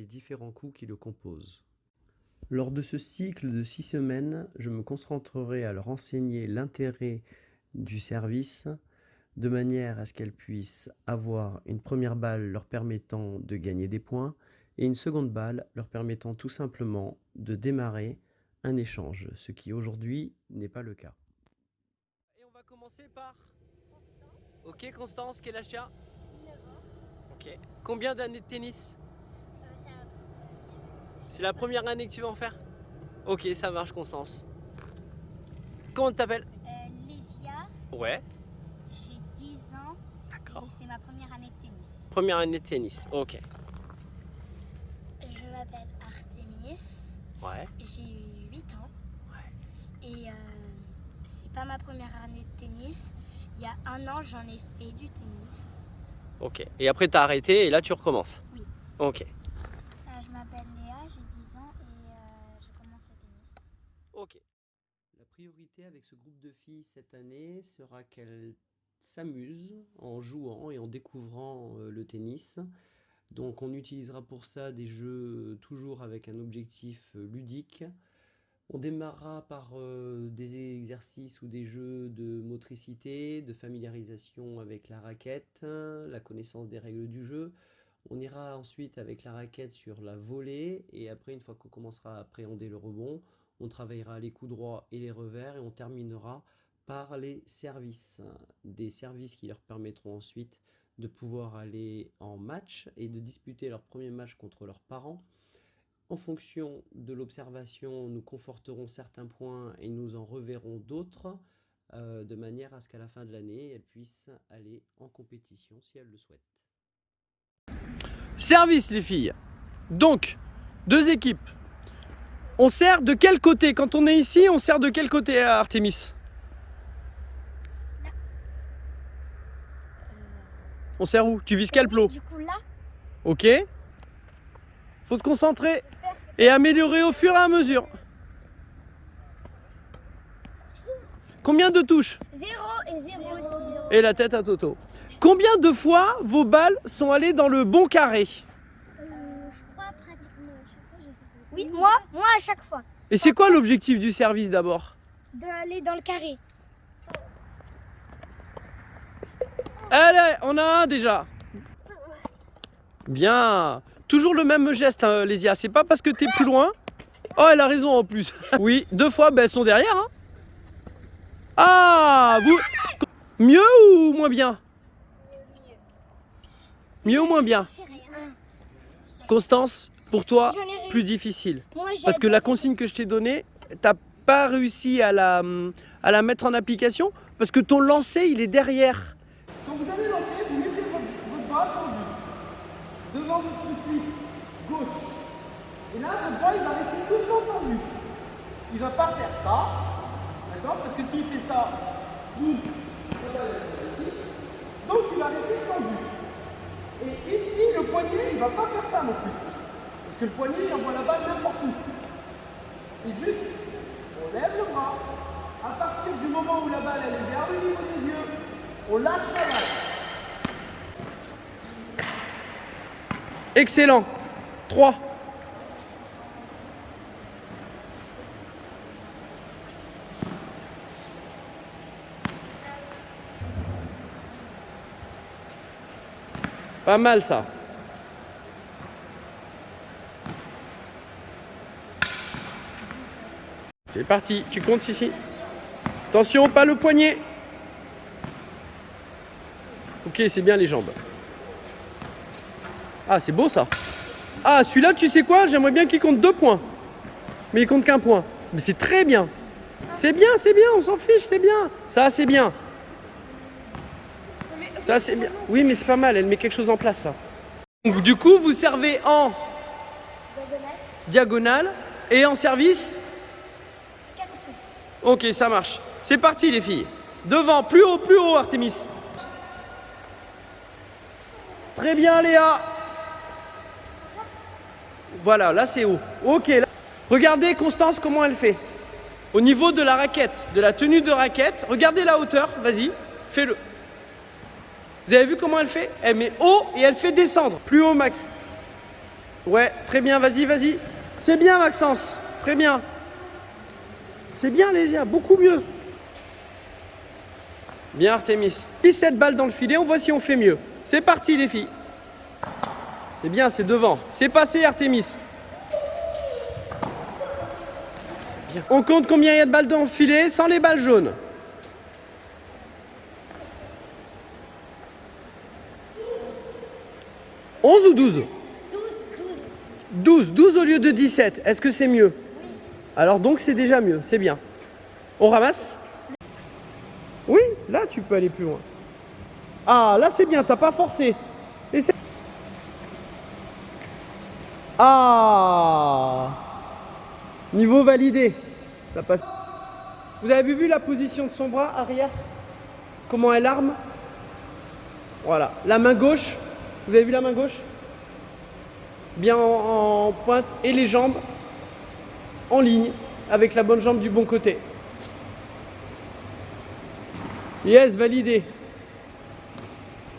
les différents coups qui le composent. Lors de ce cycle de 6 semaines, je me concentrerai à leur enseigner l'intérêt du service, de manière à ce qu'elles puissent avoir une première balle leur permettant de gagner des points et une seconde balle leur permettant tout simplement de démarrer un échange, ce qui aujourd'hui n'est pas le cas. Et on va commencer par Constance. Ok, Constance, quel âge tu as? 9 ans. Ok. Combien d'années de tennis? C'est C'est la première année que tu vas en faire? Ok, ça marche, Constance. Comment tu t'appelles? Lésia, Ouais, j'ai 10 ans d'accord. et c'est ma première année de tennis. Première année de tennis, ok. Je m'appelle Artemis, Ouais, j'ai eu 8 ans ouais. et c'est pas ma première année de tennis. Il y a un an, j'en ai fait du tennis. Ok. Et après, tu as arrêté et là, tu recommences? Oui. Ok. Je m'appelle Léa, j'ai 10 ans et je commence le tennis. Ok. La priorité avec ce groupe de filles cette année sera qu'elles s'amusent en jouant et en découvrant le tennis. Donc on utilisera pour ça des jeux toujours avec un objectif ludique. On démarrera par des exercices ou des jeux de motricité, de familiarisation avec la raquette, la connaissance des règles du jeu. On ira ensuite avec la raquette sur la volée et après, une fois qu'on commencera à appréhender le rebond, on travaillera les coups droits et les revers et on terminera par les services. Des services qui leur permettront ensuite de pouvoir aller en match et de disputer leur premier match contre leurs parents. En fonction de l'observation, nous conforterons certains points et nous en reverrons d'autres, de manière à ce qu'à la fin de l'année, elles puissent aller en compétition si elles le souhaitent. Service les filles. Donc, deux équipes. On sert de quel côté? Quand on est ici, on sert de quel côté à Artemis? On sert où? Tu vises quel plot? Du coup là, Ok. Faut se concentrer et améliorer au fur et à mesure. Combien de touches? 0 et 0 aussi. Et la tête à Toto. Combien de fois vos balles sont allées dans le bon carré? Je crois pratiquement à chaque fois, je sais pas. Oui, moi à chaque fois. Et c'est quoi l'objectif du service d'abord? D'aller dans le carré. Allez, on a un déjà. Bien. Toujours le même geste, hein, Lésia. C'est pas parce que t'es plus loin. Oh, elle a raison en plus. Oui, deux fois, ben, elles sont derrière. Hein. Ah, vous... Mieux ou moins bien? Mieux ou moins bien? Constance, pour toi, plus difficile. Parce que la consigne que je t'ai donnée, t'as pas réussi à la mettre en application parce que ton lancer, il est derrière. Quand vous allez lancer, vous mettez votre bras tendu devant votre cuisse gauche. Et là, votre bras, il va rester tout le temps tendu. Il va pas faire ça, d'accord? Parce que s'il fait ça, boum, ça va rester ici. Donc, il va rester tendu. Et ici, le poignet, il va pas faire ça non plus. Parce que le poignet, il envoie la balle n'importe où. C'est juste, on lève le bras. À partir du moment où la balle elle est vers le niveau des yeux, on lâche la balle. Excellent. 3. Pas mal ça. C'est parti, tu comptes ici. Attention, pas le poignet. Ok, c'est bien les jambes. Ah, c'est beau ça. Ah, celui-là, tu sais quoi? J'aimerais bien qu'il compte 2 points. Mais il compte qu'un point. Mais c'est très bien. C'est bien, on s'en fiche, c'est bien. Ça, c'est bien. Ça, c'est bien. Oui, mais c'est pas mal, elle met quelque chose en place là. Donc, du coup, vous servez en diagonale et en service. Ok, ça marche. C'est parti les filles. Devant, plus haut, Artemis. Très bien, Léa. Voilà, là c'est haut. Ok, là. Regardez Constance comment elle fait. Au niveau de la raquette, de la tenue de raquette, regardez la hauteur, vas-y, fais-le. Vous avez vu comment elle fait? Elle met haut et elle fait descendre. Plus haut max. Ouais, très bien, vas-y, vas-y. C'est bien, Maxence. Très bien. C'est bien, Lésia, beaucoup mieux. Bien, Artémis. 17 balles dans le filet, on voit si on fait mieux. C'est parti, les filles. C'est bien, c'est devant. C'est passé, Artémis. Bien. On compte combien il y a de balles dans le filet sans les balles jaunes. 11 ou 12? 12 au lieu de 17. Est-ce que c'est mieux? Alors donc c'est déjà mieux, c'est bien. On ramasse? Oui, là tu peux aller plus loin. Ah, là c'est bien, t'as pas forcé. Ah, niveau validé. Ça passe. Vous avez vu la position de son bras arrière? Comment elle arme? Voilà. La main gauche. Vous avez vu la main gauche? Bien en pointe. Et les jambes en ligne. Avec la bonne jambe du bon côté. Yes, validé.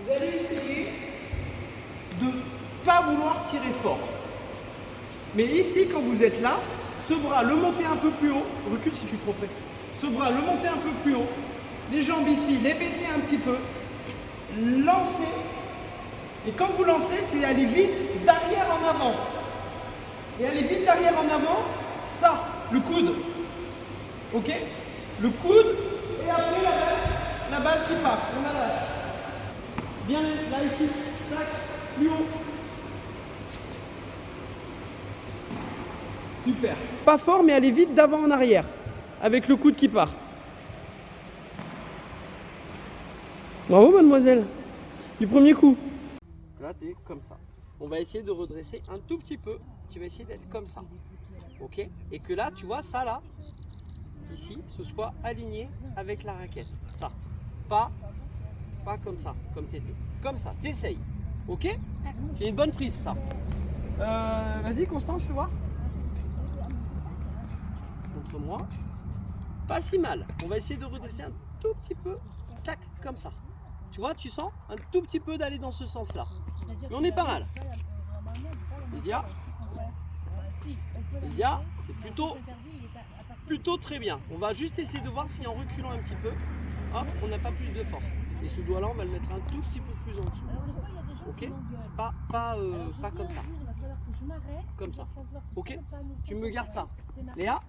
Vous allez essayer de ne pas vouloir tirer fort. Mais ici, quand vous êtes là, ce bras, le monter un peu plus haut. Recule si tu es trop près. Ce bras, le monter un peu plus haut. Les jambes ici, les baisser un petit peu. Lancer. Et quand vous lancez, c'est aller vite d'arrière en avant. Et aller vite d'arrière en avant, ça, le coude. Ok? Le coude, et après la balle qui part. On la lâche. Bien là, ici. Tac, plus haut. Super. Pas fort, mais allez vite d'avant en arrière. Avec le coude qui part. Bravo, mademoiselle. Du premier coup. Là, tu es comme ça. On va essayer de redresser un tout petit peu. Tu vas essayer d'être comme ça. Ok? Et que là, tu vois, ça là, ici, ce soit aligné avec la raquette. Ça. Pas comme ça, comme tu étais. Comme ça. T'essayes. Ok? C'est une bonne prise, ça. Vas-y, Constance, fais voir. Montre-moi. Pas si mal. On va essayer de redresser un tout petit peu. Tac, comme ça. Tu vois, tu sens un tout petit peu d'aller dans ce sens-là. Mais on est pas mal. Lésia. Lésia, c'est plutôt très bien. On va juste essayer de voir si en reculant un petit peu, hop, on n'a pas plus de force. Et ce doigt-là, on va le mettre un tout petit peu plus en dessous. Ok? Pas comme ça. Comme ça. Ok? Tu me gardes ça. Léa?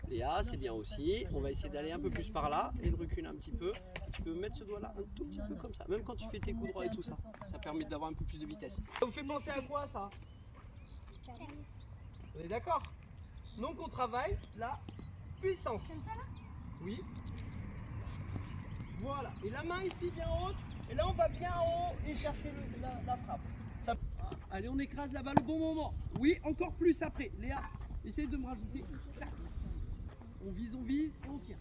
Léa, c'est bien aussi. On va essayer d'aller un peu plus par là et de reculer un petit peu. Tu peux mettre ce doigt-là un tout petit peu comme ça. Même quand tu fais tes coups droits et tout ça. Ça permet d'avoir un peu plus de vitesse. Ça vous fait penser à quoi ça? Vous êtes d'accord? Donc on travaille la puissance. Oui. Voilà. Et la main ici bien haute. Et là on va bien en haut et chercher la frappe. Ça... Allez, on écrase la balle au bon moment. Oui, encore plus après. Léa, essaye de me rajouter. On vise et on tire.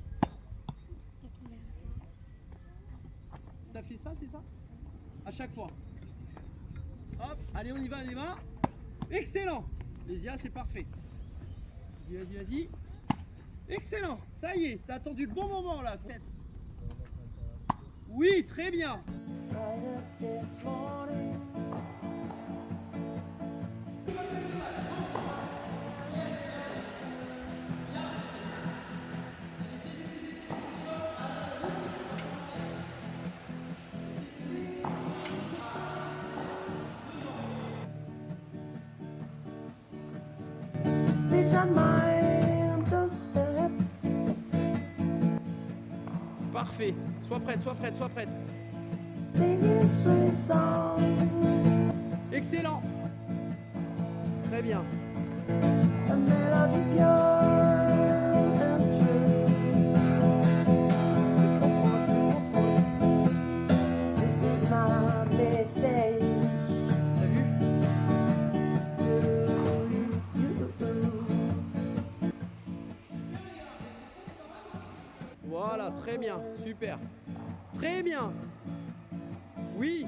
T'as fait ça, c'est ça? À chaque fois. Hop, allez, on y va. Excellent. Lésia, c'est parfait. Vas-y. Excellent. Ça y est, t'as attendu le bon moment là, peut-être. Oui, très bien. Parfait. Sois prête. Excellent. Très bien. Voilà, très bien, super. Très bien. Oui.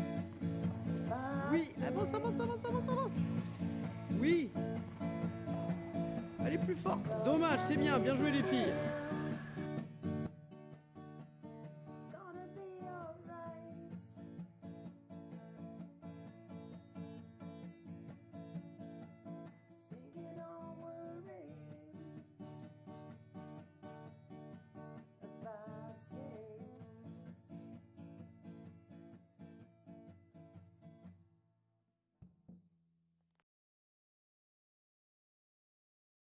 Avance. Oui. Allez plus fort. Dommage, c'est bien joué les filles.